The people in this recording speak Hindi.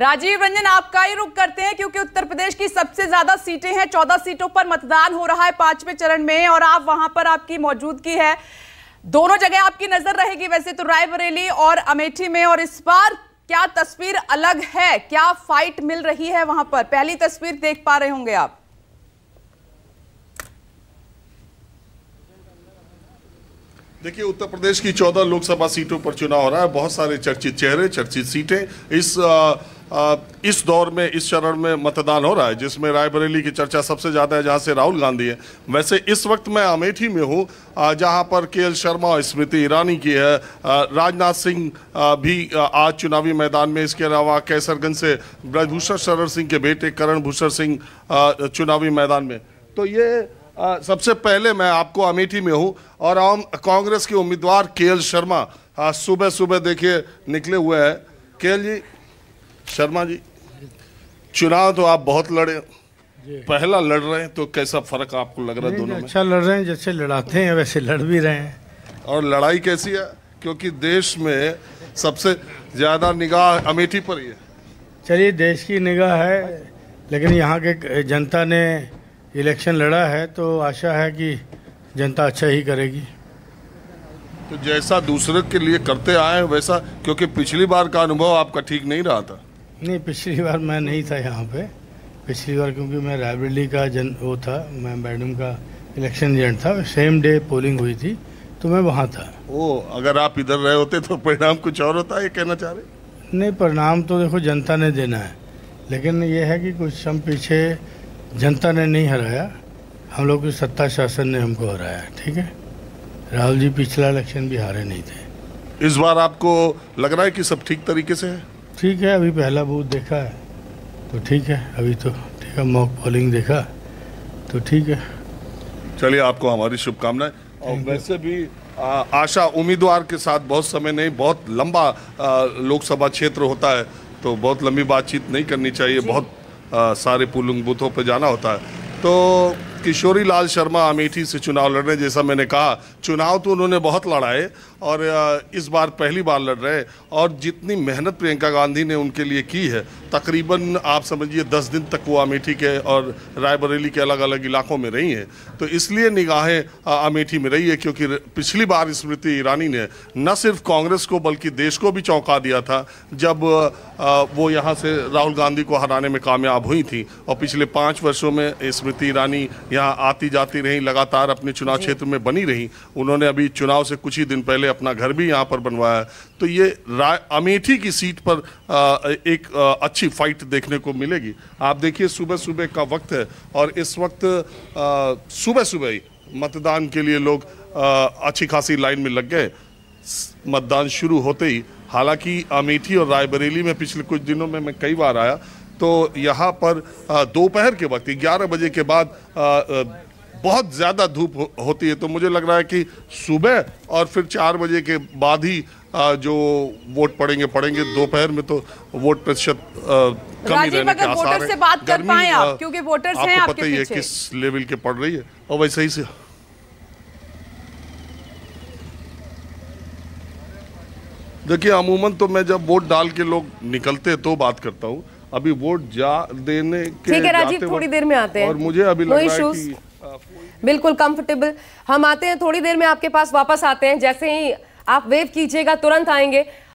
राजीव रंजन, आपका ही रुख करते हैं क्योंकि उत्तर प्रदेश की सबसे ज्यादा सीटें हैं। 14 सीटों पर मतदान हो रहा है 5वें चरण में और आप वहां पर आपकी मौजूदगी है। दोनों जगह आपकी नजर रहेगी वैसे तो, रायबरेली और अमेठी में। और इस बार क्या तस्वीर अलग है, क्या फाइट मिल रही है वहां पर? पहली तस्वीर देख पा रहे होंगे आप। देखिए, उत्तर प्रदेश की 14 लोकसभा सीटों पर चुनाव हो रहा है। बहुत सारे चर्चित चेहरे, चर्चित सीटें इस दौर में, इस चरण में मतदान हो रहा है, जिसमें रायबरेली की चर्चा सबसे ज़्यादा है, जहां से राहुल गांधी है। वैसे इस वक्त मैं अमेठी में हूं, जहां पर केएल शर्मा और स्मृति ईरानी की है। राजनाथ सिंह भी आज चुनावी मैदान में। इसके अलावा कैसरगंज से ब्रजभूषण शरण सिंह के बेटे करण भूषण सिंह चुनावी मैदान में। तो ये सबसे पहले मैं आपको अमेठी में हूं और हम कांग्रेस के उम्मीदवार केएल शर्मा सुबह सुबह देखिए निकले हुए हैं। केएल जी, शर्मा जी, चुनाव तो आप बहुत लड़े, पहला लड़ रहे हैं, तो कैसा फर्क आपको लग रहा है दोनों में? अच्छा लड़ रहे हैं, जैसे लड़ाते हैं वैसे लड़ भी रहे हैं। और लड़ाई कैसी है? क्योंकि देश में सबसे ज्यादा निगाह अमेठी पर ही है। चलिए, देश की निगाह है, लेकिन यहाँ के जनता ने इलेक्शन लड़ा है तो आशा है कि जनता अच्छा ही करेगी। तो जैसा दूसरे के लिए करते आए वैसा, क्योंकि पिछली बार का अनुभव आपका ठीक नहीं रहा था। नहीं, पिछली बार मैं नहीं था यहाँ पे। पिछली बार क्योंकि मैं रायबरेली का वो था, मैं मैडम का इलेक्शन एजेंट था। सेम डे पोलिंग हुई थी तो मैं वहाँ था। अगर आप इधर रहे होते तो परिणाम कुछ और होता, ये कहना चाह रहे? नहीं, परिणाम तो देखो जनता ने देना है, लेकिन ये है कि कुछ हम पीछे जनता ने नहीं हराया, हम लोग की सत्ता शासन ने हमको हराया। ठीक है, राहुल जी पिछला इलेक्शन भी हारे नहीं थे। इस बार आपको लग रहा है कि सब ठीक तरीके से है? ठीक है, अभी पहला बूथ देखा है तो ठीक है, अभी तो ठीक है, मॉक पोलिंग देखा तो ठीक है। चलिए, आपको हमारी शुभकामनाएं। और वैसे भी आशा उम्मीदवार के साथ बहुत समय नहीं, बहुत लंबा लोकसभा क्षेत्र होता है तो बहुत लंबी बातचीत नहीं करनी चाहिए, बहुत सारे पोलिंग बूथों पर जाना होता है। तो किशोरी लाल शर्मा अमेठी से चुनाव लड़ रहे हैं। जैसा मैंने कहा, चुनाव तो उन्होंने बहुत लड़ाए और इस बार पहली बार लड़ रहे हैं। और जितनी मेहनत प्रियंका गांधी ने उनके लिए की है, तकरीबन आप समझिए 10 दिन तक वो अमेठी के और रायबरेली के अलग अलग इलाकों में रही हैं, तो इसलिए निगाहें अमेठी में रही है। क्योंकि पिछली बार स्मृति ईरानी ने न सिर्फ कांग्रेस को बल्कि देश को भी चौंका दिया था जब वो यहाँ से राहुल गांधी को हराने में कामयाब हुई थी। और पिछले 5 वर्षों में स्मृति ईरानी यहाँ आती जाती रही, लगातार अपने चुनाव क्षेत्र में बनी रही। उन्होंने अभी चुनाव से कुछ ही दिन पहले अपना घर भी यहाँ पर बनवाया। तो ये अमेठी की सीट पर एक अच्छी फाइट देखने को मिलेगी। आप देखिए, सुबह सुबह का वक्त है और इस वक्त सुबह सुबह ही मतदान के लिए लोग अच्छी खासी लाइन में लग गए मतदान शुरू होते ही। हालांकि अमेठी और रायबरेली में पिछले कुछ दिनों में मैं कई बार आया तो यहाँ पर दोपहर के वक्त 11 बजे के बाद बहुत ज़्यादा धूप होती है। तो मुझे लग रहा है कि सुबह और फिर 4 बजे के बाद ही जो वोट पड़ेंगे। दोपहर में तो वोट प्रतिशत कम ही रहने के आसार है। से बात कर पाएं आप, क्योंकि वोटर्स हैं आपके पता ही है किस लेवल के पड़ रही है। और वैसे ही से देखिए, अमूमन तो मैं जब वोट डाल के लोग निकलते तो बात करता हूँ, अभी वोट देने के ठीक है राजीव, थोड़ी देर में आते हैं। और मुझे अभी लग रहा है कि बिल्कुल कंफर्टेबल हम आते हैं, थोड़ी देर में आपके पास वापस आते हैं। जैसे ही आप वेव कीजिएगा तुरंत आएंगे।